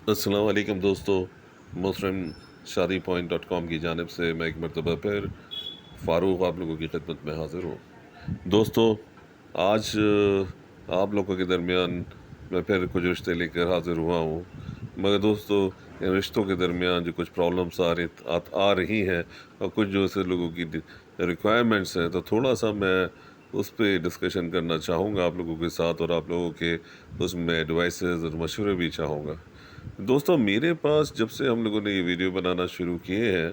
अस्सलाम वालेकुम दोस्तों। मुस्लिम शादी पॉइंट डॉट कॉम की जानिब से मैं एक मरतबा फिर फ़ारूक आप लोगों की खिदमत में हाज़िर हूँ। दोस्तों, आज आप लोगों के दरमियान मैं फिर कुछ रिश्ते लेकर हाज़िर हुआ हूँ। मगर दोस्तों, इन रिश्तों के दरमियान जो कुछ प्रॉब्लम्स आ रही हैं और कुछ जो ऐसे लोगों की रिक्वायरमेंट्स हैं, तो थोड़ा-सा मैं उस पे डिस्कशन करना चाहूँगा आप लोगों के साथ और आप लोगों के उसमें एडवाइसेज़ और मशवरे भी चाहूँगा। दोस्तों, मेरे पास जब से हम लोगों ने ये वीडियो बनाना शुरू किए हैं,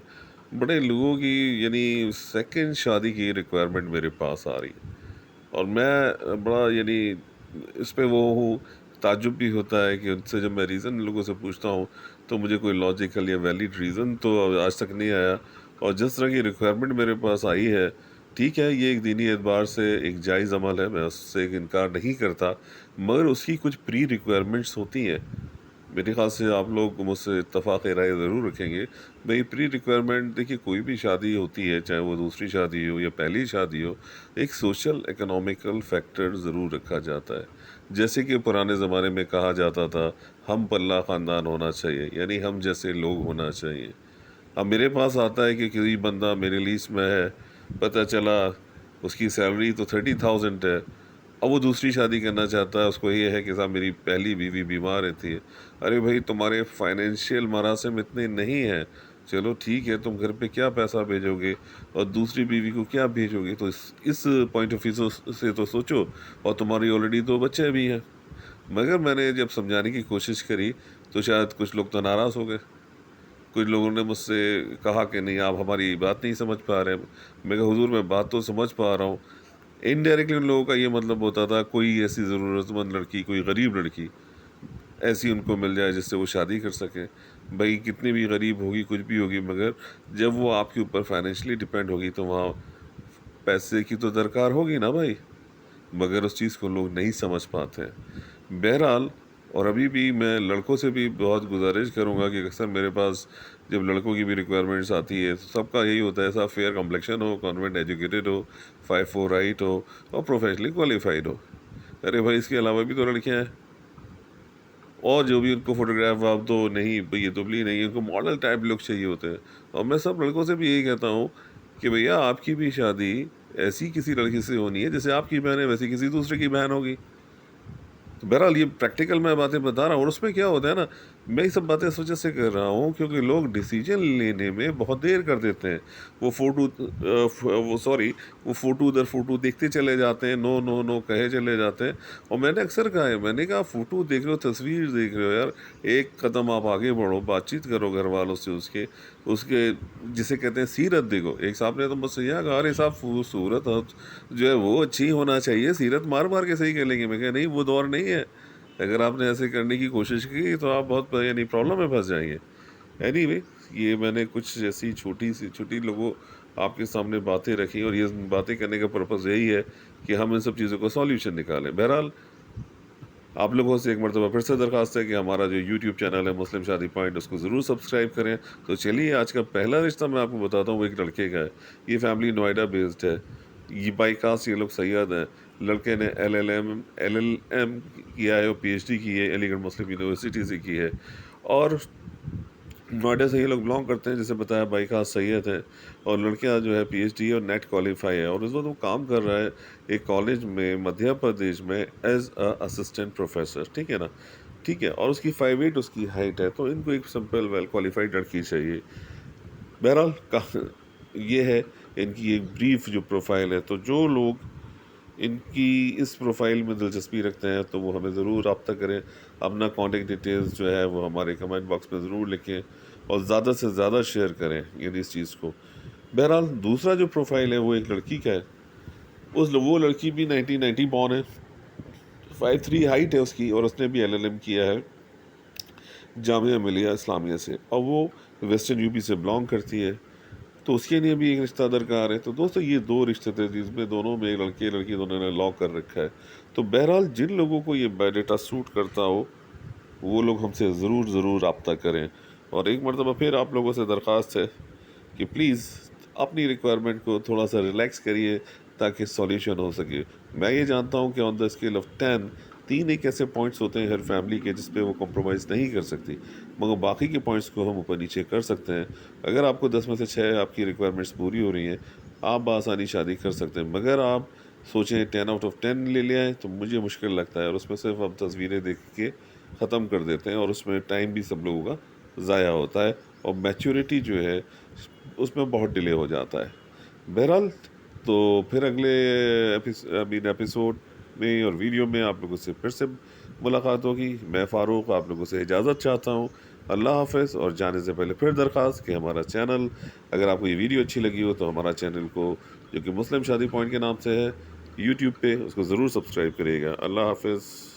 बड़े लोगों की यानी सेकंड शादी की रिक्वायरमेंट मेरे पास आ रही है। और मैं बड़ा यानी इस पे वो हूँ, ताज्जुब भी होता है कि उनसे जब मैं रीज़न लोगों से पूछता हूँ, तो मुझे कोई लॉजिकल या वैलिड रीज़न तो आज तक नहीं आया। और जिस तरह की रिक्वायरमेंट मेरे पास आई है, ठीक है, ये एक दीनी एतबार से एक जायज़ अमल है, मैं उससे इनकार नहीं करता, मगर उसकी कुछ प्री रिक्वायरमेंट्स होती हैं। मेरे ख़्याल से आप लोग मुझसे इत्तफ़ाक़ राय ज़रूर रखेंगे। भई प्री रिक्वायरमेंट देखिए, कोई भी शादी होती है, चाहे वो दूसरी शादी हो या पहली शादी हो, एक सोशल इकोनॉमिकल फैक्टर ज़रूर रखा जाता है। जैसे कि पुराने ज़माने में कहा जाता था, हम पल्ला ख़ानदान होना चाहिए, यानी हम जैसे लोग होना चाहिए। अब मेरे पास आता है कि कोई बंदा मेरे लीस्ट में है, पता चला उसकी सैलरी तो 30,000 है। अब वो दूसरी शादी करना चाहता है, उसको ये है कि साहब मेरी पहली बीवी बीमार रहती है। अरे भाई, तुम्हारे फाइनेंशियल मरासिम इतने नहीं हैं, चलो ठीक है, तुम घर पे क्या पैसा भेजोगे और दूसरी बीवी को क्या भेजोगे? तो इस पॉइंट ऑफ व्यू से तो सोचो। और तुम्हारी ऑलरेडी 2 बच्चे भी हैं। मगर मैंने जब समझाने की कोशिश करी, तो शायद कुछ लोग तो नाराज़ हो गए। कुछ लोगों ने मुझसे कहा कि नहीं, आप हमारी बात नहीं समझ पा रहे हैं। मैं कहा, हुज़ूर मैं बात तो समझ पा रहा हूँ। इनडायरेक्टली उन लोगों का ये मतलब होता था, कोई ऐसी ज़रूरतमंद लड़की, कोई गरीब लड़की ऐसी उनको मिल जाए जिससे वो शादी कर सकें। भई कितनी भी गरीब होगी, कुछ भी होगी, मगर जब वो आपके ऊपर फाइनेंशियली डिपेंड होगी, तो वहाँ पैसे की तो दरकार होगी ना भाई। मगर उस चीज़ को लोग नहीं समझ पाते हैं। बहरहाल, और अभी भी मैं लड़कों से भी बहुत गुज़ारिश करूँगा कि अक्सर मेरे पास जब लड़कों की भी रिक्वायरमेंट्स आती है, तो सबका यही होता है, साहब फेयर कम्प्लेक्शन हो, कॉन्वेंट एजुकेटेड हो, 5-4 हाइट हो और प्रोफेशनली क्वालिफ़ाइड हो। अरे भाई, इसके अलावा भी तो लड़कियाँ हैं। और जो भी उनको फ़ोटोग्राफ आप दो, नहीं भई ये दुबली नहीं है, उनको मॉडल टाइप लुक चाहिए होते हैं। और मैं सब लड़कों से भी यही कहता हूँ कि भैया, आपकी भी शादी ऐसी किसी लड़की से होनी है, जैसे आपकी बहन है वैसी किसी दूसरे की बहन होगी। तो बहरहाल ये प्रैक्टिकल मैं बातें बता रहा हूँ, और उसमें क्या होता है ना, मैं ये सब बातें इस वजह से कर रहा हूँ क्योंकि लोग डिसीजन लेने में बहुत देर कर देते हैं। वो फ़ोटो वो सॉरी वो फ़ोटो दर फ़ोटो देखते चले जाते हैं, नो, नो, नो कहे चले जाते हैं। और मैंने अक्सर कहा है, मैंने कहा फ़ोटो देख रहे हो, तस्वीर देख रहे हो यार, एक कदम आप आगे बढ़ो, बातचीत करो घरवालों से उसके उसके जिसे कहते हैं सीरत देखो। एक साहब ने तो मुझसे यह कहा, अरे साहब सूरत जो है वो अच्छी होना चाहिए, सीरत मार-मार के सही कर लेंगे। मैं कहा नहीं, वो दौर नहीं है। अगर आपने ऐसे करने की कोशिश की, तो आप बहुत यानी प्रॉब्लम में फँस जाएँगे। एनीवे, ये मैंने कुछ ऐसी छोटी लोगों आपके सामने बातें रखी, और ये बातें करने का पर्पज़ यही है कि हम इन सब चीज़ों का सॉल्यूशन निकालें। बहरहाल, आप लोगों से एक मर्तबा फिर से दरख्वास्त है कि हमारा जो यूट्यूब चैनल है मुस्लिम शादी पॉइंट, उसको ज़रूर सब्सक्राइब करें। तो चलिए, आज का पहला रिश्ता मैं आपको बताता हूँ, वो एक लड़के का है। ये फैमिली नोएडा बेस्ड है। ये बाई कास्ट ये लोग सैयद हैं। लड़के ने एलएलएम किया है और पीएचडी की है, अलीगढ़ मुस्लिम यूनिवर्सिटी से की है। और नोएडा से ये लोग बिलॉन्ग करते हैं, जैसे बताया, बाई कास्ट सैयद है। और लड़कियां जो है पीएचडी और नेट क्वालिफाई है, और इस वक्त वो काम कर रहा है एक कॉलेज में मध्य प्रदेश में एज अ असिस्टेंट प्रोफेसर। ठीक है ना? ठीक है। और उसकी 5'8" उसकी हाइट है, तो इनको एक सिंपल वेल क्वालिफाइड लड़की चाहिए। बहरहाल ये है इनकी एक ब्रीफ जो प्रोफाइल है। तो जो लोग इनकी इस प्रोफाइल में दिलचस्पी रखते हैं, तो वो हमें ज़रूर रब्ता करें। अपना कॉन्टेक्ट डिटेल्स जो है वो हमारे कमेंट बॉक्स में ज़रूर लिखें, और ज़्यादा से ज़्यादा शेयर करें यानी इस चीज़ को। बहरहाल, दूसरा जो प्रोफाइल है वो एक लड़की का है। वो लड़की भी 1990 बॉर्न है, 5'3" हाइट है उसकी, और उसने भी एलएलएम किया है जामिया मिलिया इस्लामिया से, और वो वेस्टर्न यूपी से बिलोंग करती है। तो उसके लिए भी एक रिश्ता दरकार है। तो दोस्तों, ये 2 रिश्ते थे जिसमें दोनों में लड़के लड़की दोनों ने लॉक कर रखा है। तो बहरहाल, जिन लोगों को ये बायोडाटा सूट करता हो, वो लोग हमसे ज़रूर रब्ता करें। और एक मरतबा फिर आप लोगों से दरख्वास्त है कि प्लीज़ अपनी रिक्वायरमेंट को थोड़ा-सा रिलैक्स करिए, ताकि सॉल्यूशन हो सके। मैं ये जानता हूँ कि ऑन द स्केल ऑफ 10 3 एक ऐसे पॉइंट्स होते हैं हर फैमिली के जिस पे वो कॉम्प्रोमाइज़ नहीं कर सकती, मगर बाकी के पॉइंट्स को हम ऊपर-नीचे कर सकते हैं। अगर आपको 10 में से 6 आपकी रिक्वायरमेंट्स पूरी हो रही हैं, आप बआसानी शादी कर सकते हैं। मगर आप सोचें 10 आउट ऑफ 10 ले आएँ, तो मुझे मुश्किल लगता है और उसमें सिर्फ़ हम तस्वीरें देख के ख़त्म कर देते हैं और उसमें टाइम भी सब लोगों का ज़ाया होता है और मैच्योरिटी जो है, उसमें बहुत डिले हो जाता है। बहरहाल, तो फिर अगले एपिसोड में और वीडियो में आप लोगों से फिर से मुलाकात होगी। मैं फ़ारूक आप लोगों से इजाज़त चाहता हूँ। अल्लाह हाफ़िज़। और जाने से पहले फिर दरख्वास्त कि हमारा चैनल, अगर आपको ये वीडियो अच्छी लगी हो तो हमारा चैनल को, जो कि मुस्लिम शादी पॉइंट के नाम से है, यूट्यूब पे उसको ज़रूर सब्सक्राइब करिएगा। अल्लाह हाफ़िज़।